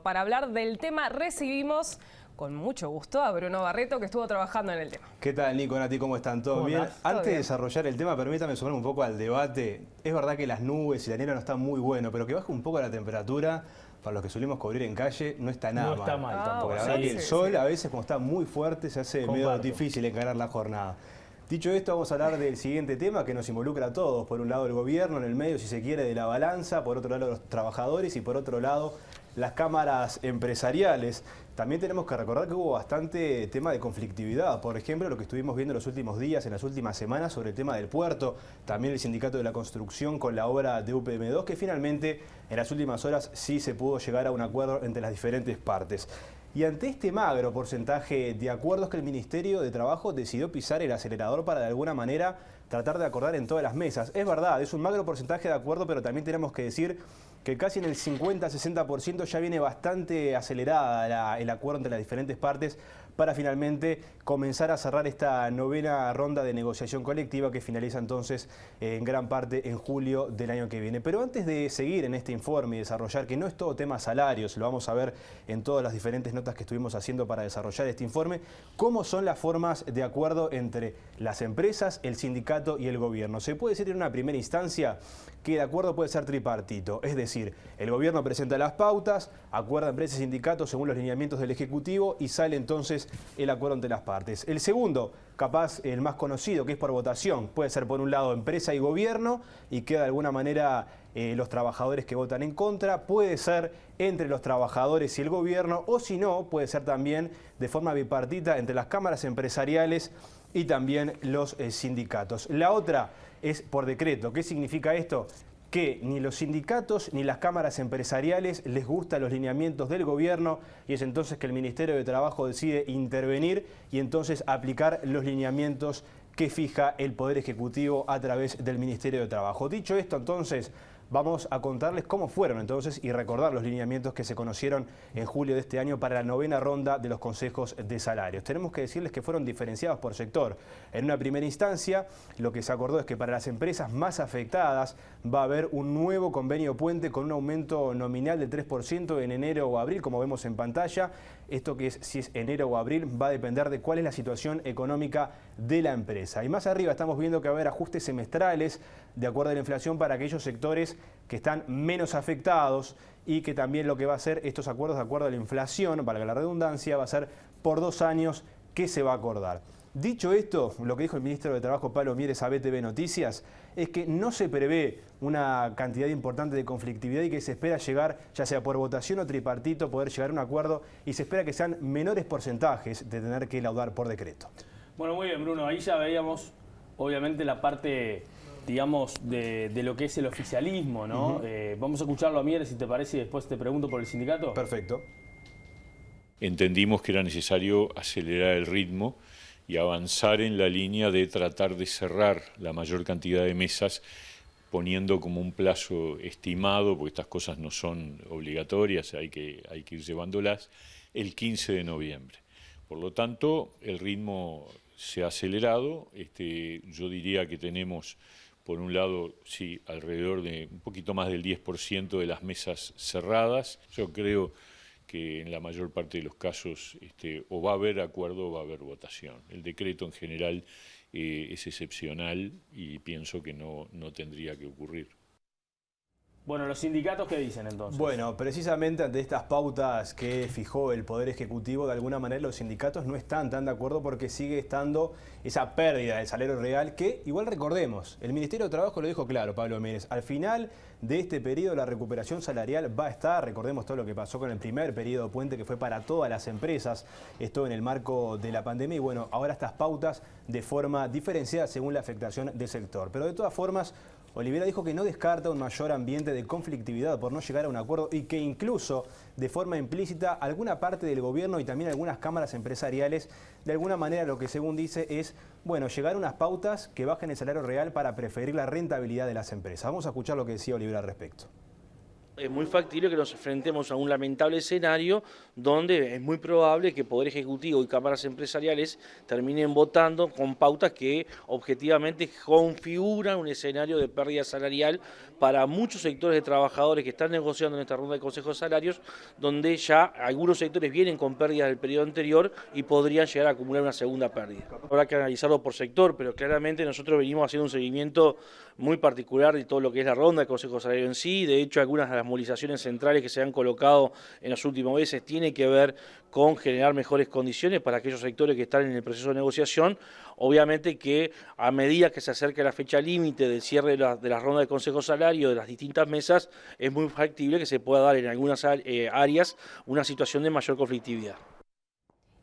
Para hablar del tema recibimos con mucho gusto a Bruno Barreto, que estuvo trabajando en el tema. ¿Qué tal, Nico, Nati? ¿Cómo están? ¿Todo bien? Antes de desarrollar el tema, permítame sumar un poco al debate. Es verdad que las nubes y la niebla no están muy bueno, pero que baje un poco la temperatura, para los que solemos cubrir en calle, no está nada mal. No está mal tampoco. Porque la verdad que el sol a veces, como está muy fuerte, se hace medio difícil encarar la jornada. Dicho esto, vamos a hablar del siguiente tema que nos involucra a todos. Por un lado el gobierno, en el medio, si se quiere, de la balanza, por otro lado los trabajadores y por otro lado las cámaras empresariales. También tenemos que recordar que hubo bastante tema de conflictividad. Por ejemplo, lo que estuvimos viendo en los últimos días, en las últimas semanas, sobre el tema del puerto. También el sindicato de la construcción con la obra de UPM2, que finalmente en las últimas horas sí se pudo llegar a un acuerdo entre las diferentes partes. Y ante este magro porcentaje de acuerdos que el Ministerio de Trabajo decidió pisar el acelerador para de alguna manera tratar de acordar en todas las mesas. Es verdad, es un magro porcentaje de acuerdo, pero también tenemos que decir que casi en el 50-60% ya viene bastante acelerada el acuerdo entre las diferentes partes para finalmente comenzar a cerrar esta novena ronda de negociación colectiva que finaliza entonces en gran parte en julio del año que viene. Pero antes de seguir en este informe y desarrollar, que no es todo tema salarios, lo vamos a ver en todas las diferentes notas que estuvimos haciendo para desarrollar este informe, cómo son las formas de acuerdo entre las empresas, el sindicato y el gobierno. Se puede decir en una primera instancia que el acuerdo puede ser tripartito, es decir, el gobierno presenta las pautas, acuerda empresas y sindicatos según los lineamientos del Ejecutivo y sale entonces el acuerdo entre las partes. El segundo, capaz el más conocido, que es por votación, puede ser por un lado empresa y gobierno y queda de alguna manera los trabajadores que votan en contra, puede ser entre los trabajadores y el gobierno o si no, puede ser también de forma bipartita entre las cámaras empresariales y también los sindicatos. La otra es por decreto. ¿Qué significa esto? Que ni los sindicatos ni las cámaras empresariales les gustan los lineamientos del gobierno y es entonces que el Ministerio de Trabajo decide intervenir y entonces aplicar los lineamientos que fija el Poder Ejecutivo a través del Ministerio de Trabajo. Dicho esto, entonces, vamos a contarles cómo fueron entonces y recordar los lineamientos que se conocieron en julio de este año para la novena ronda de los consejos de salarios. Tenemos que decirles que fueron diferenciados por sector. En una primera instancia, lo que se acordó es que para las empresas más afectadas va a haber un nuevo convenio puente con un aumento nominal del 3% en enero o abril, como vemos en pantalla. Esto que es, si es enero o abril, va a depender de cuál es la situación económica de la empresa. Y más arriba estamos viendo que va a haber ajustes semestrales de acuerdo a la inflación para aquellos sectores que están menos afectados y que también lo que va a hacer estos acuerdos de acuerdo a la inflación, para la redundancia, va a ser por 2 años que se va a acordar. Dicho esto, lo que dijo el ministro de Trabajo, Pablo Mieres, a BTV Noticias, es que no se prevé una cantidad importante de conflictividad y que se espera llegar, ya sea por votación o tripartito, poder llegar a un acuerdo y se espera que sean menores porcentajes de tener que laudar por decreto. Bueno, muy bien, Bruno. Ahí ya veíamos, obviamente, la parte, digamos, de lo que es el oficialismo, ¿no? Vamos a escucharlo a Mieres, si te parece, y después te pregunto por el sindicato. Perfecto. Entendimos que era necesario acelerar el ritmo y avanzar en la línea de tratar de cerrar la mayor cantidad de mesas poniendo como un plazo estimado, porque estas cosas no son obligatorias, hay que ir llevándolas, el 15 de noviembre. Por lo tanto, el ritmo se ha acelerado. Yo diría que tenemos, por un lado, sí, alrededor de un poquito más del 10% de las mesas cerradas. Yo creo que en la mayor parte de los casos o va a haber acuerdo o va a haber votación. El decreto en general es excepcional y pienso que no tendría que ocurrir. Bueno, ¿los sindicatos qué dicen entonces? Bueno, precisamente ante estas pautas que fijó el Poder Ejecutivo, de alguna manera los sindicatos no están tan de acuerdo porque sigue estando esa pérdida del salario real que, igual recordemos, el Ministerio de Trabajo lo dijo claro, Pablo Mieres, al final de este periodo la recuperación salarial va a estar, recordemos todo lo que pasó con el primer periodo puente que fue para todas las empresas, esto en el marco de la pandemia y bueno, ahora estas pautas de forma diferenciada según la afectación del sector. Pero de todas formas, Olivera dijo que no descarta un mayor ambiente de conflictividad por no llegar a un acuerdo y que incluso de forma implícita alguna parte del gobierno y también algunas cámaras empresariales de alguna manera lo que según dice es, bueno, llegar a unas pautas que bajen el salario real para preferir la rentabilidad de las empresas. Vamos a escuchar lo que decía Olivera al respecto. es muy factible que nos enfrentemos a un lamentable escenario donde es muy probable que Poder Ejecutivo y cámaras empresariales terminen votando con pautas que objetivamente configuran un escenario de pérdida salarial para muchos sectores de trabajadores que están negociando en esta ronda de consejos de salarios, donde ya algunos sectores vienen con pérdidas del periodo anterior y podrían llegar a acumular una segunda pérdida. Habrá que analizarlo por sector, pero claramente nosotros venimos haciendo un seguimiento muy particular de todo lo que es la ronda de consejos de salario en sí. De hecho, algunas de las movilizaciones centrales que se han colocado en los últimos meses tienen que ver con generar mejores condiciones para aquellos sectores que están en el proceso de negociación. Obviamente que a medida que se acerca la fecha límite del cierre de la ronda de consejos de salario de las distintas mesas, es muy factible que se pueda dar en algunas áreas una situación de mayor conflictividad.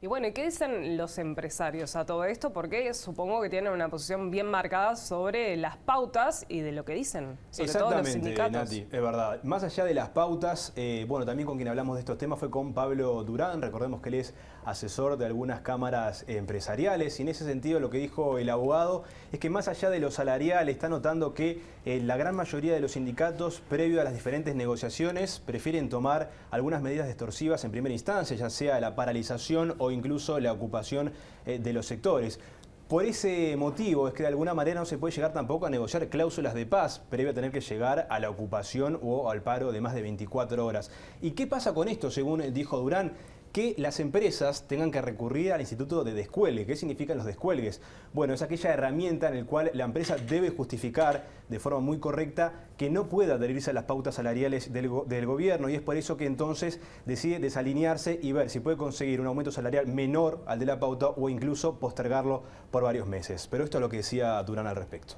Y bueno, ¿y qué dicen los empresarios a todo esto? Porque supongo que tienen una posición bien marcada sobre las pautas y de lo que dicen, sobre todo los sindicatos. Nati, es verdad. Más allá de las pautas, bueno, también con quien hablamos de estos temas fue con Pablo Durán. Recordemos que él es asesor de algunas cámaras empresariales, y en ese sentido lo que dijo el abogado es que más allá de lo salarial está notando que la gran mayoría de los sindicatos, previo a las diferentes negociaciones, prefieren tomar algunas medidas extorsivas en primera instancia, ya sea la paralización o incluso la ocupación de los sectores. Por ese motivo es que de alguna manera no se puede llegar tampoco a negociar cláusulas de paz previo a tener que llegar a la ocupación o al paro de más de 24 horas. ¿Y qué pasa con esto, según dijo Durán? Que las empresas tengan que recurrir al instituto de descuelgue. ¿Qué significan los descuelgues? Bueno, es aquella herramienta en la cual la empresa debe justificar de forma muy correcta que no puede adherirse a las pautas salariales del gobierno, y es por eso que entonces decide desalinearse y ver si puede conseguir un aumento salarial menor al de la pauta o incluso postergarlo por varios meses. Pero esto es lo que decía Durán al respecto.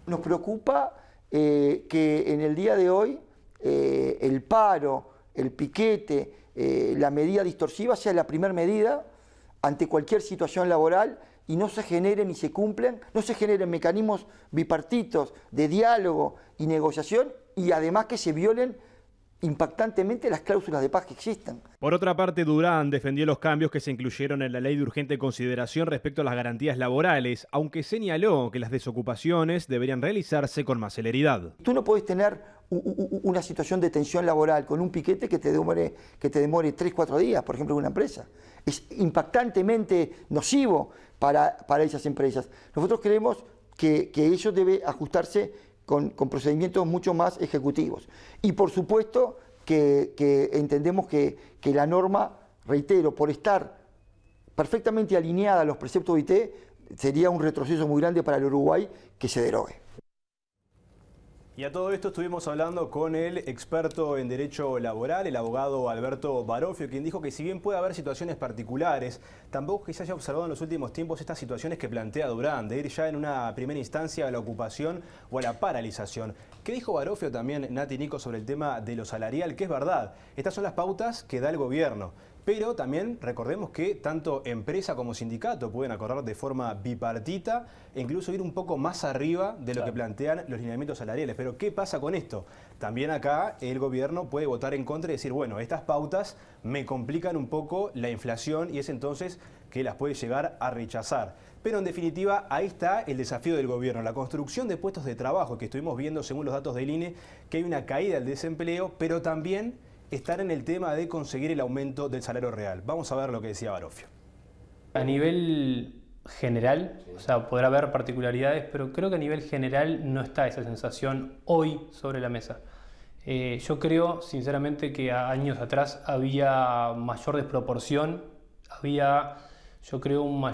Nos preocupa que en el día de hoy el paro, el piquete, la medida distorsiva sea la primera medida ante cualquier situación laboral y no se generen ni se cumplen, no se generen mecanismos bipartitos de diálogo y negociación, y además que se violen impactantemente las cláusulas de paz que existan. Por otra parte, Durán defendió los cambios que se incluyeron en la ley de urgente consideración respecto a las garantías laborales, aunque señaló que las desocupaciones deberían realizarse con más celeridad. Tú no puedes tener una situación de tensión laboral con un piquete que te demore 3-4 días, por ejemplo, en una empresa. Es impactantemente nocivo para esas empresas. Nosotros creemos que eso debe ajustarse con procedimientos mucho más ejecutivos. Y por supuesto que entendemos que la norma, reitero, por estar perfectamente alineada a los preceptos de OIT, sería un retroceso muy grande para el Uruguay que se derogue. Y a todo esto estuvimos hablando con el experto en Derecho Laboral, el abogado Alberto Barofio, quien dijo que si bien puede haber situaciones particulares, tampoco que se haya observado en los últimos tiempos estas situaciones que plantea Durán, de ir ya en una primera instancia a la ocupación o a la paralización. ¿Qué dijo Barofio también, Nati y Nico, sobre el tema de lo salarial? Que es verdad, estas son las pautas que da el gobierno. Pero también recordemos que tanto empresa como sindicato pueden acordar de forma bipartita e incluso ir un poco más arriba de lo que plantean los lineamientos salariales. Pero ¿qué pasa con esto? También acá el gobierno puede votar en contra y decir, bueno, estas pautas me complican un poco la inflación, y es entonces que las puede llegar a rechazar. Pero en definitiva, ahí está el desafío del gobierno, la construcción de puestos de trabajo, que estuvimos viendo según los datos del INE, que hay una caída del desempleo, pero también estar en el tema de conseguir el aumento del salario real. Vamos a ver lo que decía Barofio. A nivel general, o sea, podrá haber particularidades, pero creo que a nivel general no está esa sensación hoy sobre la mesa. Yo creo, sinceramente, que años atrás había mayor desproporción, había, yo creo, una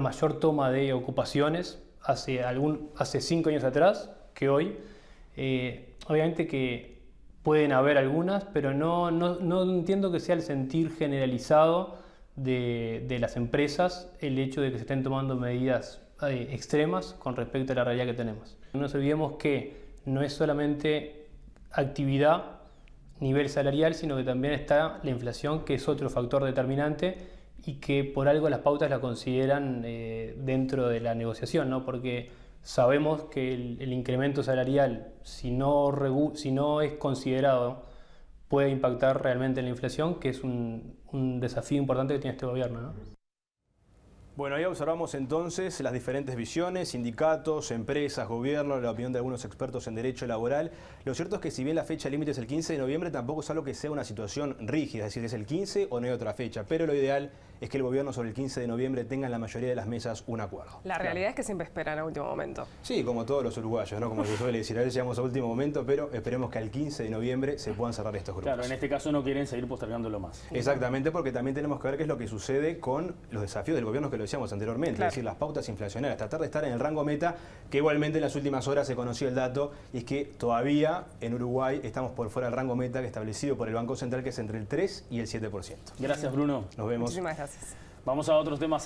mayor toma de ocupaciones hace 5 años atrás que hoy. Obviamente que pueden haber algunas, pero no entiendo que sea el sentir generalizado de las empresas el hecho de que se estén tomando medidas extremas con respecto a la realidad que tenemos. No nos olvidemos que no es solamente actividad, nivel salarial, sino que también está la inflación, que es otro factor determinante y que por algo las pautas la consideran dentro de la negociación, ¿no? Porque sabemos que el incremento salarial, si no es considerado, puede impactar realmente en la inflación, que es un desafío importante que tiene este gobierno, ¿no? Bueno, ahí observamos entonces las diferentes visiones, sindicatos, empresas, gobierno, la opinión de algunos expertos en derecho laboral. Lo cierto es que si bien la fecha límite es el 15 de noviembre, tampoco es algo que sea una situación rígida, es decir, es el 15 o no hay otra fecha. Pero lo ideal es que el gobierno sobre el 15 de noviembre tenga en la mayoría de las mesas un acuerdo. La realidad es que siempre esperan a último momento. Sí, como todos los uruguayos, ¿no? Como se suele decir, a veces llegamos a último momento, pero esperemos que al 15 de noviembre se puedan cerrar estos grupos. Claro, en este caso no quieren seguir postergándolo más. Exactamente, porque también tenemos que ver qué es lo que sucede con los desafíos del gobierno que lo decíamos anteriormente, Claro. es decir, las pautas inflacionarias, tratar de estar en el rango meta, que igualmente en las últimas horas se conoció el dato, y es que todavía en Uruguay estamos por fuera del rango meta que establecido por el Banco Central, que es entre el 3 y el 7%. Gracias, Bruno. Nos vemos. Muchísimas gracias. Vamos a otros temas.